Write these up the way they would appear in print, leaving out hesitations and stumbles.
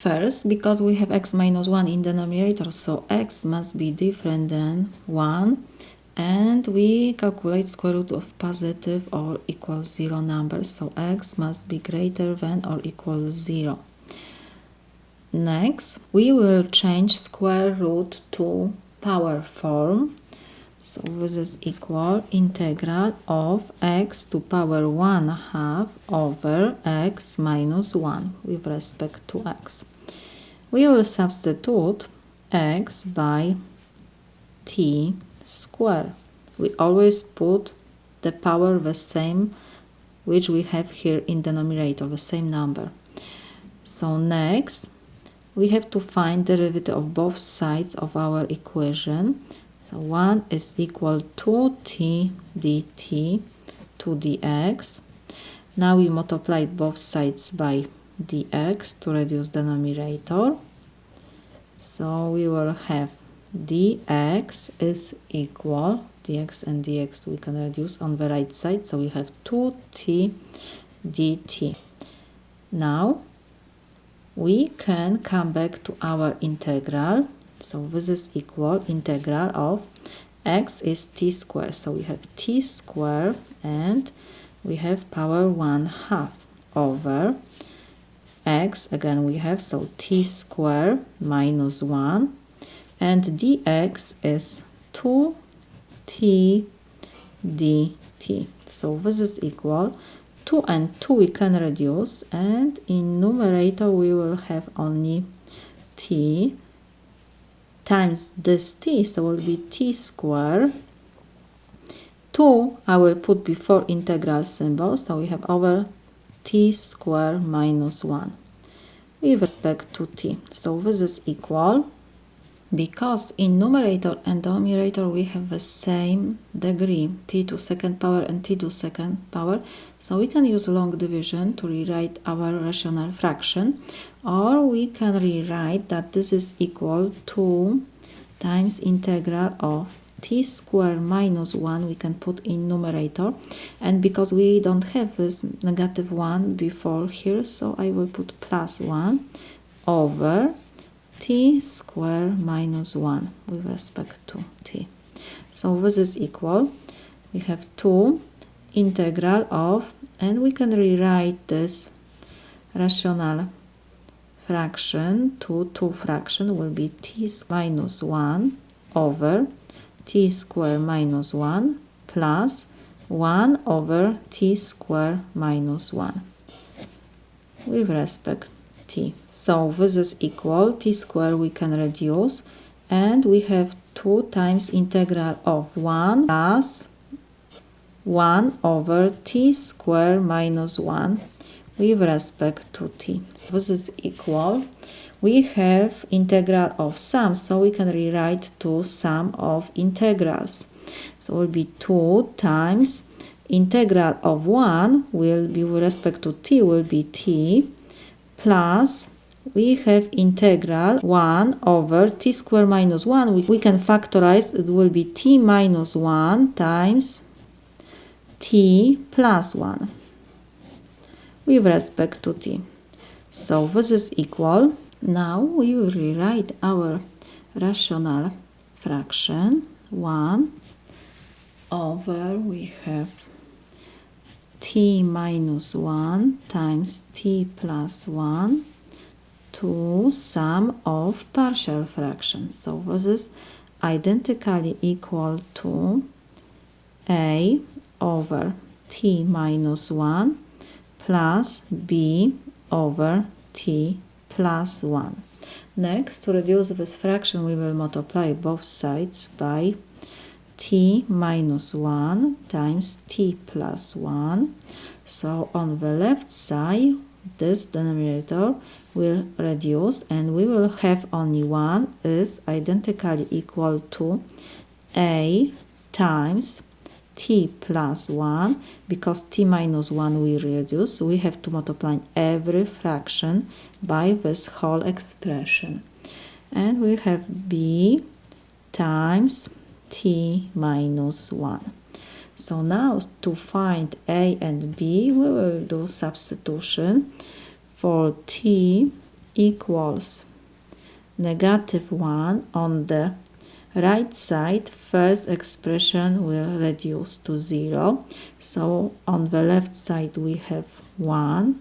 First, because we have x minus 1 in denominator, so x must be different than 1, and we calculate square root of positive or equal 0 numbers, so x must be greater than or equal 0. Next, we will change square root to power form. So this is equal integral of x to power 1/2 over x minus 1 with respect to x. We will substitute x by t square. We always put the power the same which we have here in denominator, the same number. So next, we have to find derivative of both sides of our equation. So 1 is equal to t dt to dx. Now we multiply both sides by dx to reduce denominator. So we will have dx is equal, dx and dx we can reduce on the right side. So we have 2t dt. Now we can come back to our integral. So this is equal integral of x is t squared. So we have t squared and we have power 1/2 over x. Again we have, so t squared minus 1 and dx is 2t dt. So this is equal 2 and 2 we can reduce, and in numerator we will have only t times this t, so will be t squared. 2 I will put before integral symbol, so we have over t squared minus 1 with respect to t. So this is equal, because in numerator and denominator we have the same degree, t to second power and t to second power, so we can use long division to rewrite our rational fraction, or we can rewrite that this is equal to times integral of t squared minus 1 we can put in numerator, and because we don't have this negative 1 before here, so I will put plus 1 over t squared minus 1 with respect to t. So this is equal, we have 2 integral of, and we can rewrite this rational fraction to two fraction, will be t minus 1 over t squared minus 1 plus 1 over t squared minus 1 with respect t. So this is equal, t squared we can reduce, and we have 2 times integral of 1 plus 1 over t squared minus 1 with respect to t. So this is equal, we have integral of sum, so we can rewrite to sum of integrals. So it will be 2 times integral of 1 will be with respect to t will be t, plus we have integral 1 over t squared minus 1. We can factorize, it will be t minus 1 times t plus 1 with respect to t. So this is equal. Now we will rewrite our rational fraction. 1 over, we have t minus 1 times t plus 1 to sum of partial fractions. So this is identically equal to a over t minus 1 plus b over t plus 1. Next, to reduce this fraction, we will multiply both sides by t minus 1 times t plus 1. So on the left side, this denominator will reduce, and we will have only 1 is identically equal to a times t plus 1, because t minus 1 will reduce, we have to multiply every fraction by this whole expression. And we have b times t minus 1. So now to find a and b, we will do substitution. For t equals -1 on the right side, first expression will reduce to 0. So on the left side we have 1.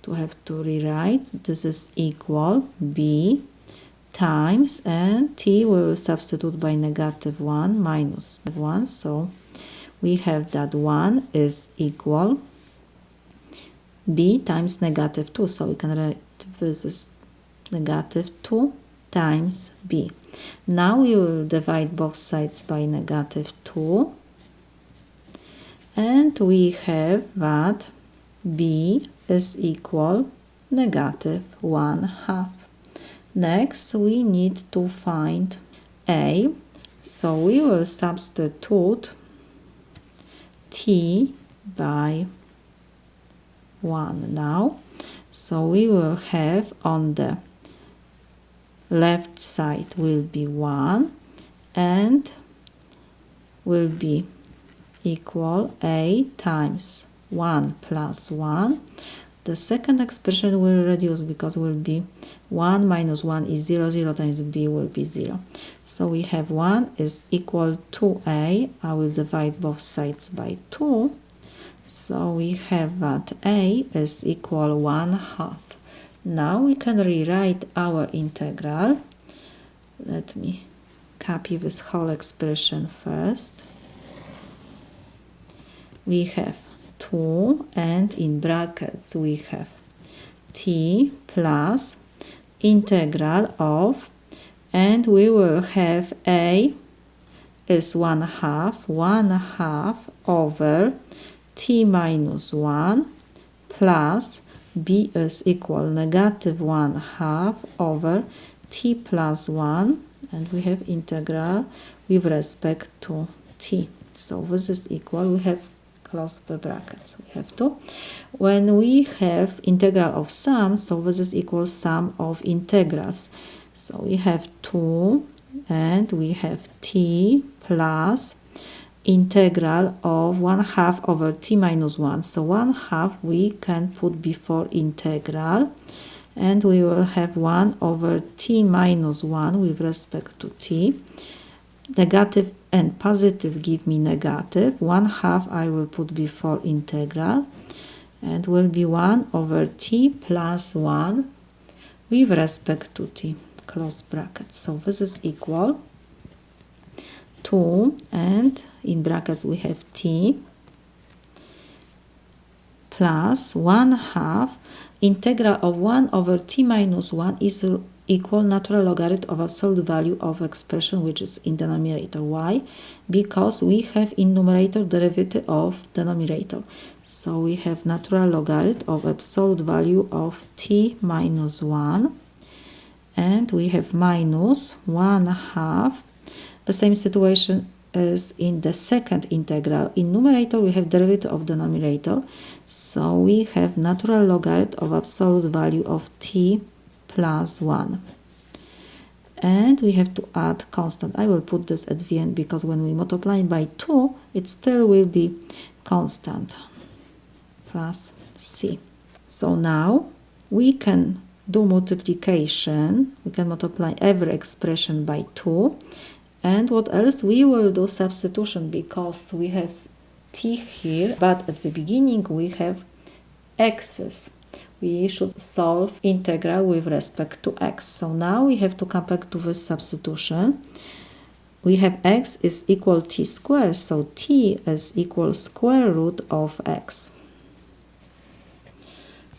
To have to rewrite, this is equal b times, and t we will substitute by -1 minus 1. So we have that 1 is equal b times -2. So we can write this is -2 times b. Now we will divide both sides by -2, and we have that b is equal -1/2. Next, we need to find a, so we will substitute t by 1 now. So we will have on the left side will be 1 and will be equal a times 1 plus 1. The second expression will reduce because will be 1 minus 1 is 0, 0 times b will be 0. So we have 1 is equal to a. I will divide both sides by 2. So we have that a is equal 1/2. Now we can rewrite our integral. Let me copy this whole expression first. We have 2 and in brackets we have t plus integral of, and we will have a is 1/2 over t minus 1 plus b is equal -1/2 over t plus 1, and we have integral with respect to t. So this is equal, we have close the brackets, we have to. When we have integral of sum, so this is equal sum of integrals. So we have 2 and we have t plus integral of 1/2 over t minus 1. So 1/2 we can put before integral, and we will have 1 over t minus 1 with respect to t. Negative and positive give me negative. 1/2 I will put before integral, and will be 1 over t plus 1 with respect to t, close brackets. So this is equal 2, and in brackets we have t plus 1/2 integral of 1 over t minus 1 is equal natural logarithm of absolute value of expression which is in denominator. Why? Because we have in numerator derivative of denominator. So we have natural logarithm of absolute value of t minus 1, and we have minus 1/2. The same situation is in the second integral. In numerator we have derivative of denominator, so we have natural logarithm of absolute value of t plus 1. And we have to add constant. I will put this at the end because when we multiply by 2, it still will be constant, plus c. So now we can do multiplication. We can multiply every expression by 2. And what else? We will do substitution because we have t here, but at the beginning we have x's. We should solve integral with respect to x. So now we have to come back to this substitution. We have x is equal t squared, so t is equal square root of x.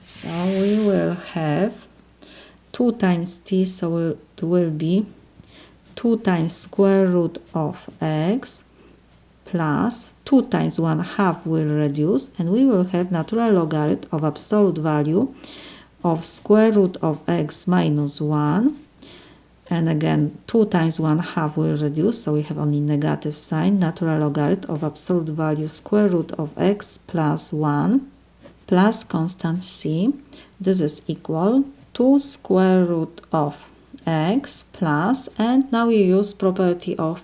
So we will have 2 times t, so it will be 2 times square root of x plus 2 times 1/2 will reduce, and we will have natural logarithm of absolute value of square root of x minus 1, and again 2 times 1/2 will reduce, so we have only negative sign. Natural logarithm of absolute value square root of x plus 1 plus constant c. This is equal to square root of x plus, and now we use property of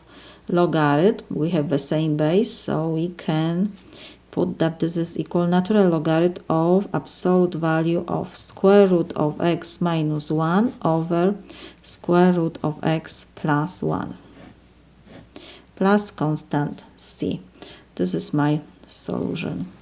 logarithm. We have the same base, so we can put that this is equal natural logarithm of absolute value of square root of x minus 1 over square root of x plus 1 plus constant c. This is my solution.